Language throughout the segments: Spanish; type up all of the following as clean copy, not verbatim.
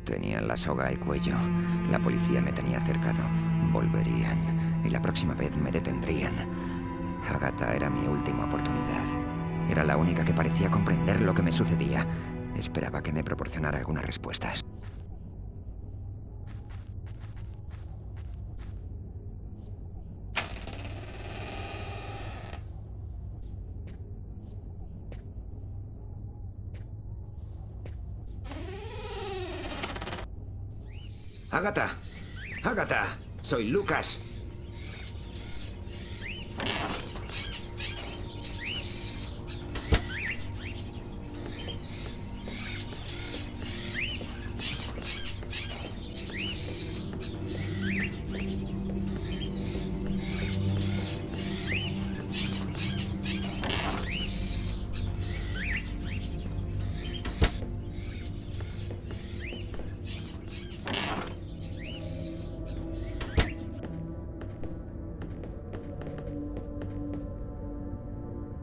Tenían la soga al cuello. La policía me tenía cercado. Volverían. Y la próxima vez me detendrían. Agatha era mi última oportunidad. Era la única que parecía comprender lo que me sucedía. Esperaba que me proporcionara algunas respuestas. ¡Agatha! ¡Agatha! Soy Lucas.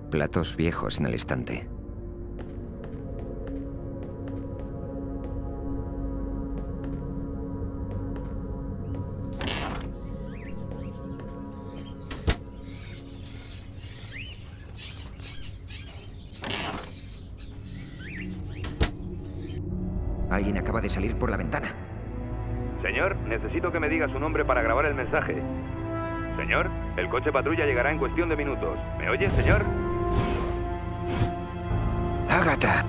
Platos viejos en el estante. Alguien acaba de salir por la ventana. Señor, necesito que me diga su nombre para grabar el mensaje. Señor, el coche patrulla llegará en cuestión de minutos. ¿Me oye, señor? ¡Agatha!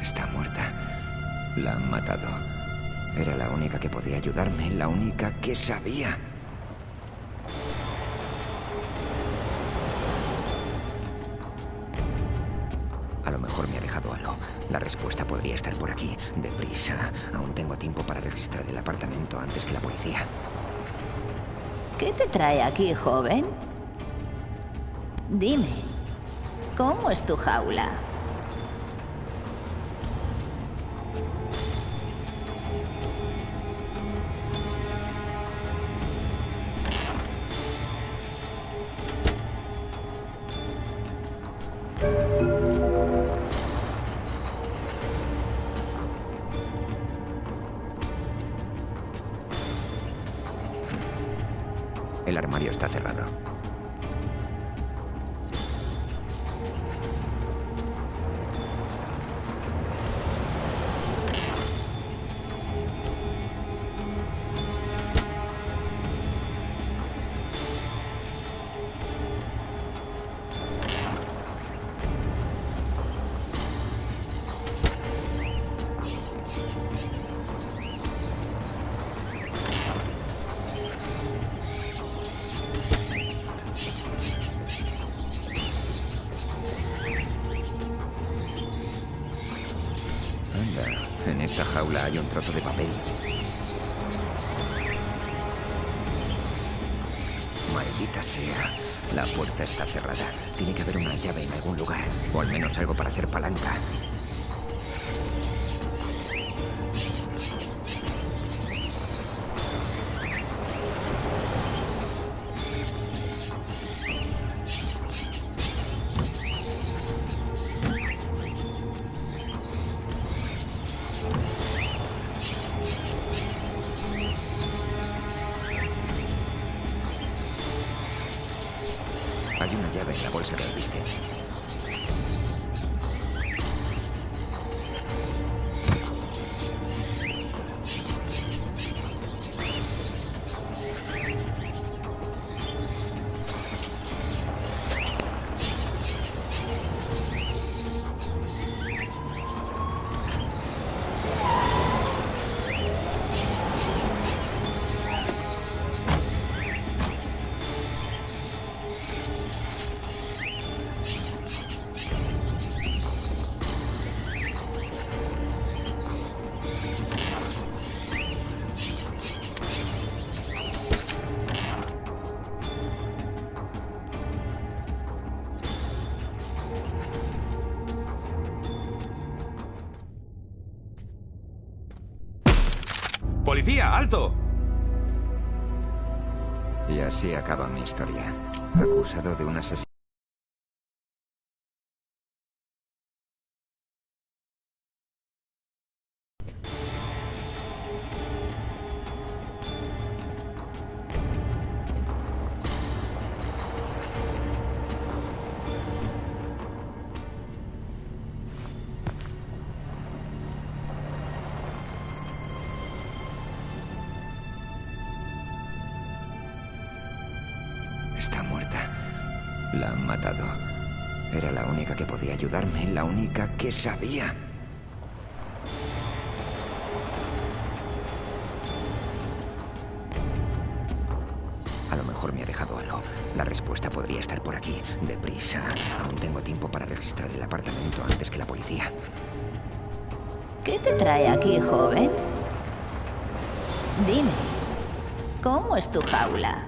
Está muerta. La han matado. Era la única que podía ayudarme, la única que sabía. A lo mejor me ha dejado algo. La respuesta podría estar por aquí. Deprisa. Aún tengo tiempo para registrar el apartamento antes que la policía. ¿Qué te trae aquí, joven? Dime, ¿cómo es tu jaula? El armario está cerrado. En esta jaula hay un trozo de papel. Maldita sea. La puerta está cerrada. Tiene que haber una llave en algún lugar. O al menos algo para hacer palanca. Hay una llave en la bolsa que viste. ¡Policía, alto! Y así acaba mi historia. Acusado de un asesinato. Está muerta. La han matado. Era la única que podía ayudarme, la única que sabía. A lo mejor me ha dejado algo. La respuesta podría estar por aquí. Deprisa. Aún tengo tiempo para registrar el apartamento antes que la policía. ¿Qué te trae aquí, joven? Dime, ¿cómo es tu jaula?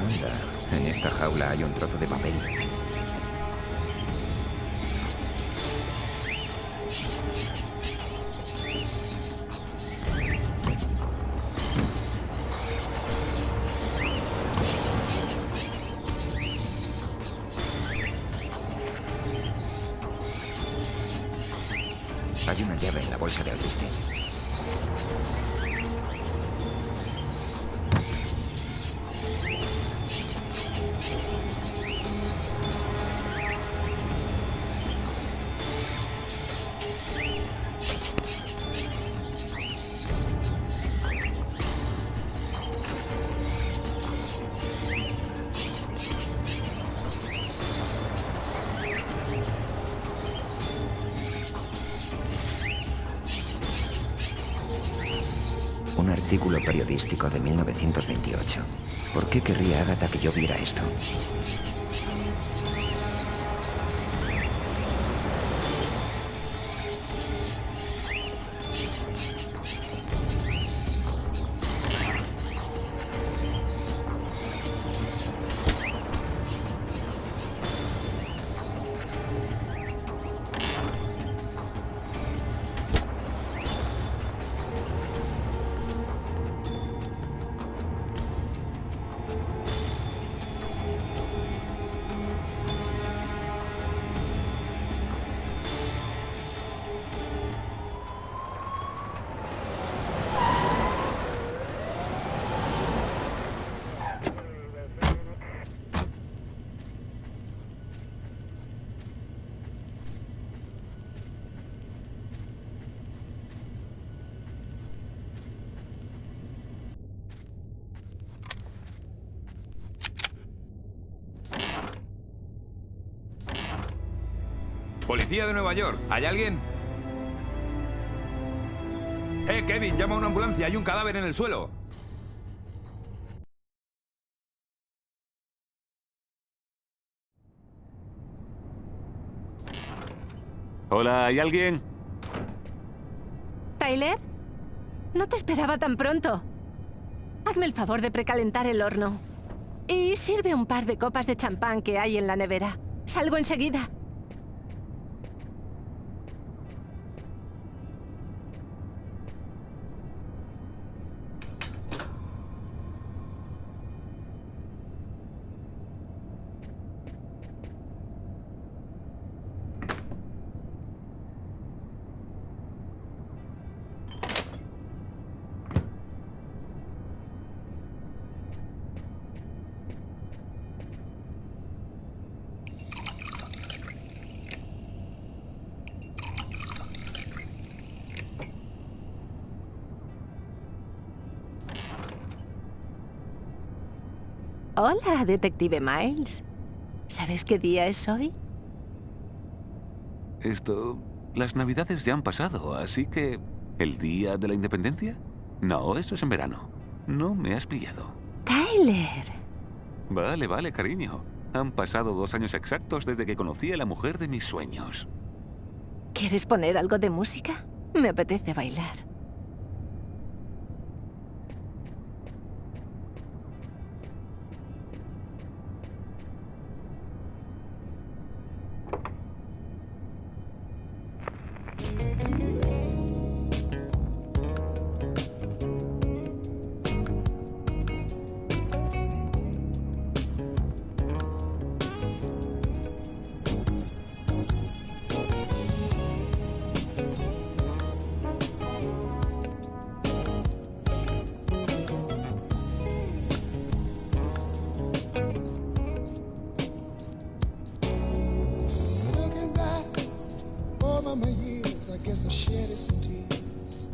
Anda, en esta jaula hay un trozo de papel. Hay una llave en la bolsa de alpiste. Un artículo periodístico de 1928. ¿Por qué querría Agatha que yo viera esto? Policía de Nueva York, ¿hay alguien? Kevin, llama a una ambulancia, hay un cadáver en el suelo. Hola, ¿hay alguien? ¿Tyler? No te esperaba tan pronto. Hazme el favor de precalentar el horno. Y sirve un par de copas de champán que hay en la nevera. Salgo enseguida. Hola, detective Miles. ¿Sabes qué día es hoy? Esto las navidades ya han pasado, así que... ¿El día de la independencia? No, eso es en verano. No me has pillado. Tyler. Vale, vale, cariño. Han pasado 2 años exactos desde que conocí a la mujer de mis sueños. ¿Quieres poner algo de música? Me apetece bailar. Looking back over my years, I guess I shedded some tears.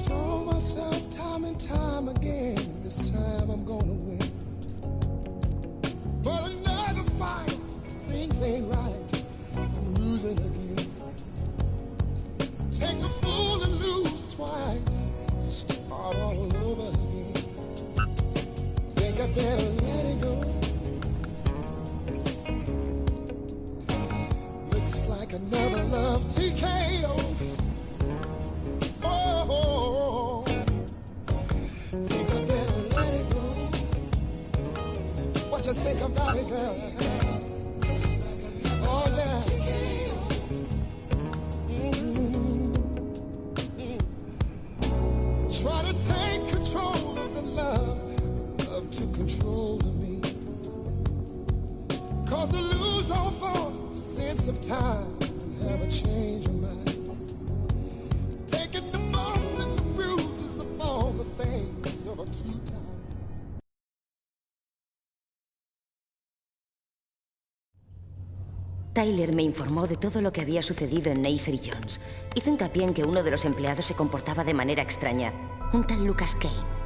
Told myself time and time again, this time I'm gonna win. But another fight, things ain't right, I'm losing again. Takes a fool to lose twice, start all over again. Think I better let it go. Looks like another love TKO. Oh, think I better let it go. What you think about it, girl? Oh, yeah. Try to take control of the love took control of me. Cause I lose all thought, sense of time, have a change of mind. Taking the bumps and the bruises of all the things of a two-time. Tyler me informó de todo lo que había sucedido en Neisser y Jones. Hizo hincapié en que uno de los empleados se comportaba de manera extraña, un tal Lucas Kane.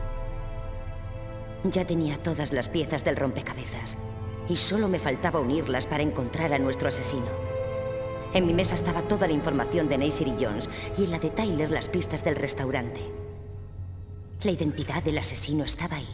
Ya tenía todas las piezas del rompecabezas y solo me faltaba unirlas para encontrar a nuestro asesino. En mi mesa estaba toda la información de Neisser y Jones y en la de Tyler las pistas del restaurante. La identidad del asesino estaba ahí.